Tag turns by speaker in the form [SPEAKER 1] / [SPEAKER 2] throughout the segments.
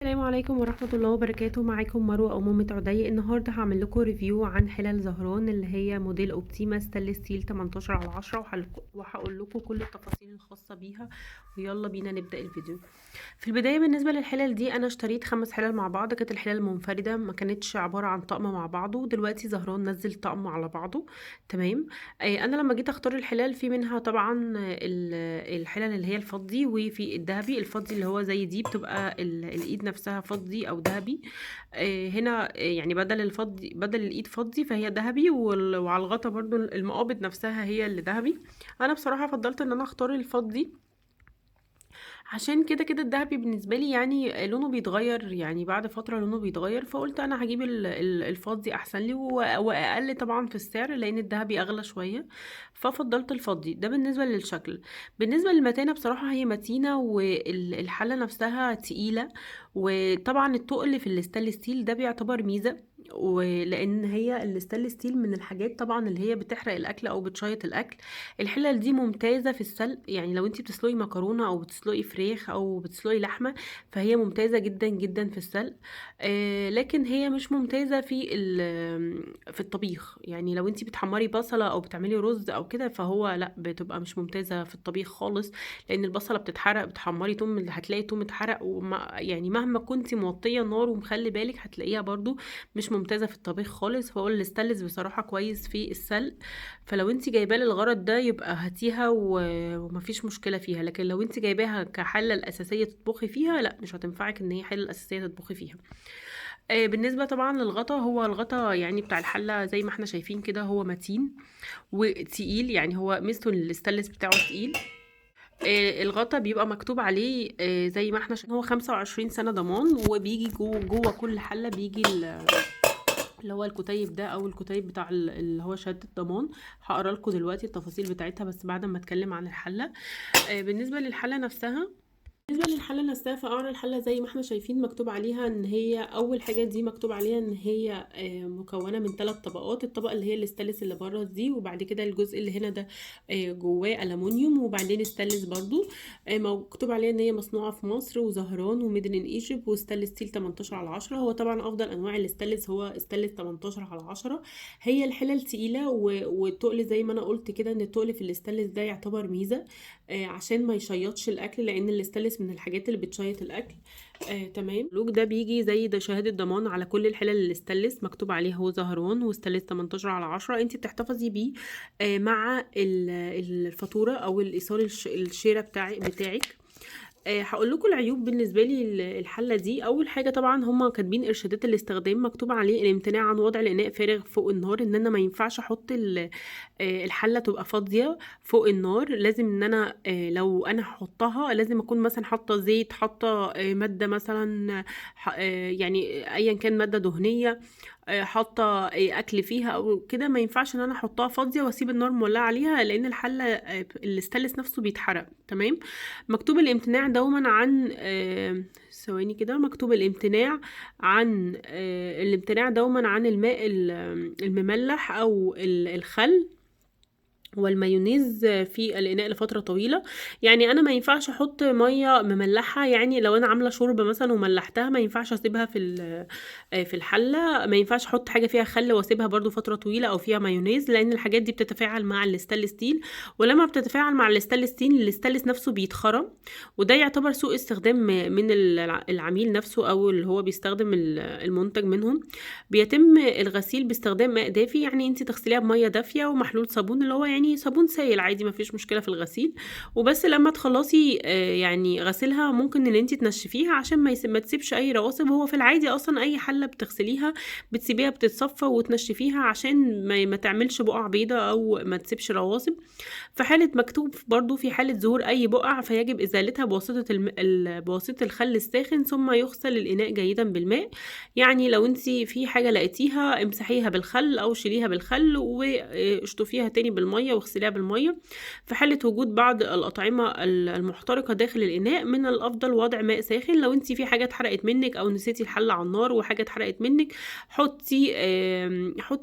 [SPEAKER 1] السلام عليكم ورحمة الله وبركاته. معاكم مروة أو مامة عدي. النهاردة هعمل لكم ريفيو عن حلل زهران اللي هي موديل اوبتيما ستانلس ستيل 18/10، وهقول لكم كل التفاصيل الخاصة بيها. ويلا بينا نبدأ الفيديو. في البداية بالنسبة للحلل دي أنا اشتريت 5 حلل مع بعض، كانت الحلل منفردة ما كانتش عبارة عن طقم مع بعضه. دلوقتي زهران نزل طقم على بعضه. تمام. أنا لما جيت أختار الحلال في منها طبعا الحلل اللي هي الفضي، وفي الذهبي. الفضي اللي هو زي دي بتبقى الإيد نفسها فضي أو ذهبي. هنا يعني بدل الإيد فضي فهي ذهبي، وعلى الغطا برضو المقابض نفسها هي اللي ذهبي. أنا بصراحة فضلت إن أنا أختار الفضي، عشان كده كده الدهبي بالنسبة لي يعني لونه بيتغير، يعني بعد فترة لونه بيتغير، فقلت انا هجيب الفضي احسن لي واقل طبعا في السعر، لان الدهبي اغلى شوية. ففضلت الفضي ده بالنسبة للشكل. بالنسبة للمتانة بصراحة هي متينة، والحلة نفسها تقيلة. وطبعا التقل في الستانلس ستيل ده بيعتبر ميزة، ولان هي الستانلس ستيل من الحاجات طبعا اللي هي بتحرق الاكل او بتشيط الاكل. الحلل دي ممتازة في السلق، يعني لو انتي بتسلقي مكرونة او بتسلقي فراخ او بتسلقي لحمة فهي ممتازة جدا جدا في السلق. لكن هي مش ممتازة في الطبيخ. يعني لو انتي بتحمري بصلة او بتعملي رز او كده فهو لا، بتبقى مش ممتازة في الطبيخ خالص، لان البصلة بتتحرق. بتحمري توم اللي هتلاقي توم اتحرق، يعني مهما كنتي موطية النار ومخلي بالك هتلاقيها برضو مش ممتازة في الطبيخ خالص. فاقول الستانلس بصراحة كويس في السلق، فلو انت جايباه للغرض ده يبقى هاتيها ومفيش مشكله فيها. لكن لو انت جايباها كحله الاساسيه تطبخي فيها لا، مش هتنفعك ان هي حله الاساسيه تطبخي فيها. بالنسبه طبعا للغطا، هو الغطا يعني بتاع الحله زي ما احنا شايفين كده هو متين وتقيل، يعني هو ميزته ان الستانلس بتاعه تقيل. الغطا بيبقى مكتوب عليه زي ما احنا هو 25 سنه ضمان، وبيجي جوه كل حله بيجي اللي هو الكتيب ده، او الكتيب بتاع اللي هو شهاده الضمان. هقرا لكم دلوقتي التفاصيل بتاعتها بس بعد ما اتكلم عن الحله. بالنسبه للحله نفسها، فأول الحلة زي ما احنا شايفين مكتوب عليها ان هي اول حاجة دي مكتوب عليها ان هي مكونة من 3 طبقات. الطبقة اللي هي الاستانلس اللي بره دي، وبعد كده الجزء اللي هنا ده جواه ألمونيوم، وبعدين استانلس برضو. مكتوب عليها ان هي مصنوعة في مصر وزهران وميدن ان ايجيبت، وستانلس ستيل 18/10. هو طبعا افضل انواع الاستانلس هو استانلس 18/10. هي الحلل تقيلة والتقل زي ما انا قلت كده ان التقل في الاستانلس ده يعتبر ميزة، عشان ما يشيطش الاكل، لان الاستانلس من الحاجات اللي بتشيط الاكل. تمام. اللوج ده بيجي زي ده شهادة ضمان على كل الحلل الاستانلس، مكتوب عليه هو زهران وستانلس 18/10. انت بتحتفظي بيه مع الفاتورة او الايصال الشيرة بتاعك. هقول لكم العيوب بالنسبه لي الحله دي. اول حاجه طبعا هما كاتبين ارشادات الاستخدام، مكتوب عليه الامتناع عن وضع الاناء فارغ فوق النار، ان انا ما ينفعش احط الحله تبقى فاضيه فوق النار. لازم ان انا لو انا هحطها لازم اكون مثلا حاطه زيت، حاطه ماده مثلا يعني ايا كان ماده دهنيه، حاطه اكل فيها او كده. ما ينفعش ان انا احطها فاضيه واسيب النار مولعه عليها، لان الحله الاستانلس نفسه بيتحرق. تمام. مكتوب الامتناع دوما عن ثواني كده. مكتوب الامتناع دوما عن الماء المملح او الخل والمايونيز في الاناء لفتره طويله. يعني انا ما ينفعش احط ميه مملحه، يعني لو انا عامله شوربه مثلا وملحتها ما ينفعش اسيبها في الحله. ما ينفعش احط حاجه فيها خل واسيبها برضو فتره طويله او فيها مايونيز، لان الحاجات دي بتتفاعل مع الستانلس ستيل، ولما بتتفاعل مع الستانلس ستيل الستانلس نفسه بيتخرم، وده يعتبر سوء استخدام من العميل نفسه او اللي هو بيستخدم المنتج منهم. بيتم الغسيل باستخدام ماء دافي، يعني انت تغسليها بميه دافيه ومحلول صابون، اللي هو يعني صابون سائل عادي ما فيش مشكله في الغسيل. وبس لما تخلصي يعني غسلها ممكن ان انت تنشفيها عشان ما تسيبش اي رواسب. هو في العادي اصلا اي حله بتغسليها بتسيبيها بتتصفى وتنشفيها عشان ما تعملش بقع بيضة او ما تسيبش رواسب. في حاله مكتوب برضو في حاله ظهور اي بقع فيجب ازالتها بواسطه الخل الساخن، ثم يغسل الاناء جيدا بالماء. يعني لو انت في حاجه لقيتيها امسحيها بالخل او شيليها بالخل واشطفيها تاني بالميه بالميه واغسليها بالميه. في حاله وجود بعض الاطعمه المحترقه داخل الاناء، من الافضل وضع ماء ساخن. لو انت في حاجه اتحرقت منك او نسيتي الحله على النار وحاجه اتحرقت منك، حطي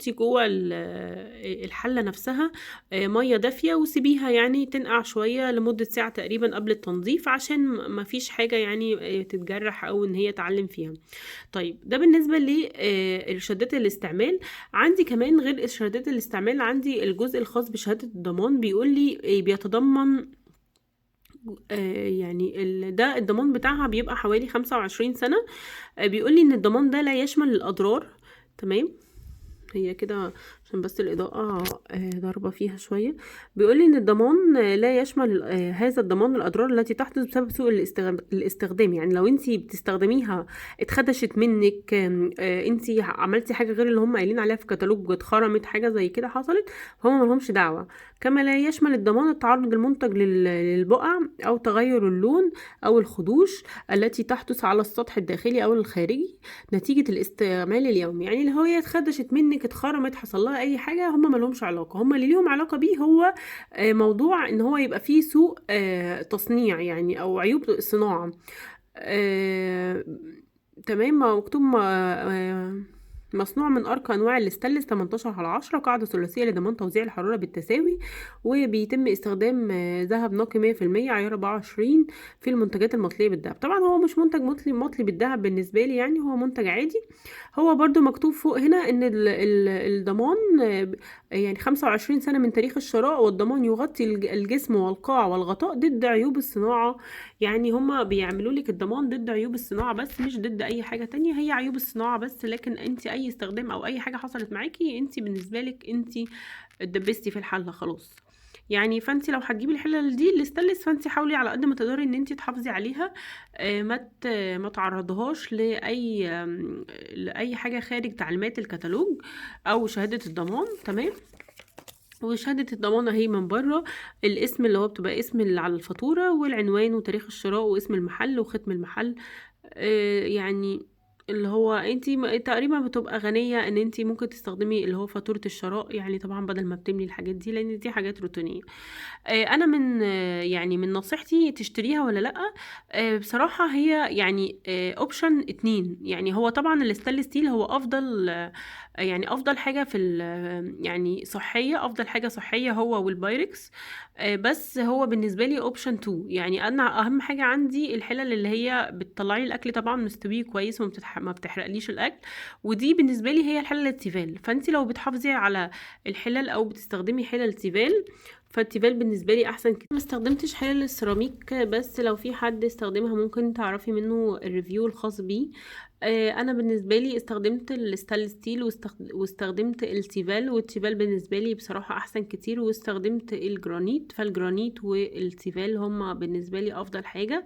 [SPEAKER 1] جوه الحله نفسها ميه دافيه وسيبيها يعني تنقع شويه لمده ساعه تقريبا قبل التنظيف، عشان ما فيش حاجه يعني تتجرح او ان هي تعلم فيها. طيب ده بالنسبه لإرشادات الاستعمال. عندي كمان غير إرشادات الاستعمال، عندي الجزء الخاص بشهاده الضمان. بيقول لي بيتضمن يعني ده الضمان بتاعها بيبقى حوالي 25 سنة. بيقول لي ان الضمان ده لا يشمل الأضرار. تمام، هي كده عشان بس الإضاءة ضاربة فيها شوية. بيقول لي ان الضمان لا يشمل هذا الضمان الأضرار التي تحدث بسبب سوء الاستخدام. يعني لو انتي بتستخدميها اتخدشت منك، انتي عملتي حاجة غير اللي هم قايلين عليها في كتالوج، اتخرمت حاجة زي كده حصلت، هم ملهمش دعوة. كما لا يشمل الضمان التعرض المنتج للبقع او تغير اللون او الخدوش التي تحدث على السطح الداخلي او الخارجي نتيجة الاستعمال اليومي. يعني لو هي اتخدشت منك، اتخرمت، حصل لها اي حاجة، هم ملهمش علاقة. هم اللي ليهم علاقة بيه هو موضوع ان هو يبقى فيه سوء تصنيع يعني او عيوب الصناعة. تمام، مكتوب مصنوع من أرقى أنواع الاستانلس 18/10، قاعدة ثلاثية لضمان توزيع الحرارة بالتساوي، وبيتم استخدام ذهب نقي 100% عيار 24 في المنتجات المطلية بالذهب. طبعا هو مش منتج مطلي بالذهب بالنسبة لي، يعني هو منتج عادي. هو برضو مكتوب فوق هنا ان الضمان يعني 25 سنة من تاريخ الشراء، والضمان يغطي الجسم والقاع والغطاء ضد عيوب الصناعة. يعني هما بيعملوا لك الضمان ضد عيوب الصناعة بس، مش ضد اي حاجة تانية، هي عيوب الصناعة بس. لكن انت اي استخدام او اي حاجة حصلت معاكي، انت بالنسبة لك انت اتدبستي في الحلة خلاص. يعني فانت لو هتجيبي الحلل دي الاستانلس، فانت حاولي على قد ما تقدري ان انت تحافظي عليها، ما تعرضهاش لاي حاجة خارج تعليمات الكتالوج او شهادة الضمان. تمام، وشهادة الضمان اهي من بره، الاسم اللي هو بتبقى اسم اللي على الفاتورة، والعنوان وتاريخ الشراء واسم المحل وختم المحل. يعني اللي هو انتي تقريبا بتبقى غنية ان انتي ممكن تستخدمي اللي هو فاتورة الشراء، يعني طبعا بدل ما بتملي الحاجات دي، لان دي حاجات روتينية. انا من يعني من نصيحتي تشتريها ولا لا. بصراحة هي يعني اوبشن اتنين. يعني هو طبعا الستانلس ستيل هو افضل، يعني افضل حاجة في يعني صحية، افضل حاجة صحية هو والبايركس. بس هو بالنسبة لي اوبشن 2. يعني انا اهم حاجة عندي الحلل اللي هي بتطلعي الاكل طبعا مستوي كويس ما بتحرقليش الاكل، ودي بالنسبة لي هي الحلل التيفال. فانت لو بتحافظي على الحلل او بتستخدمي حلل تيفال، فالتيفال بالنسبه لي احسن كتير. ما استخدمتش حلل السيراميك، بس لو في حد استخدمها ممكن تعرفي منه الريفيو الخاص بيه. انا بالنسبه لي استخدمت الستانلس ستيل واستخدمت التيفال، والتيفال بالنسبه لي بصراحه احسن كتير، واستخدمت الجرانيت. فالجرانيت والتيفال هما بالنسبه لي افضل حاجه.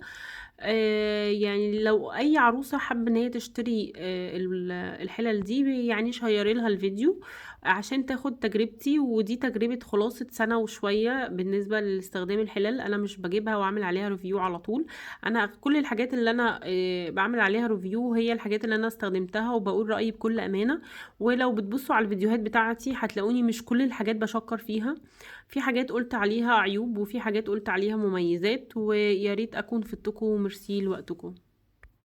[SPEAKER 1] يعني لو اي عروسه حابه ان هي تشتري الحلل دي، يعني شيري لها الفيديو عشان تاخد تجربتي. ودي تجربة خلاصة سنة وشوية بالنسبة لاستخدام الحلال. انا مش بجيبها واعمل عليها ريفيو على طول، انا كل الحاجات اللي انا بعمل عليها ريفيو هي الحاجات اللي انا استخدمتها، وبقول رأيي بكل امانة. ولو بتبصوا على الفيديوهات بتاعتي هتلاقوني مش كل الحاجات بشكر فيها، في حاجات قلت عليها عيوب وفي حاجات قلت عليها مميزات. ويا ريت اكون فدتكم. ميرسي لوقتكم.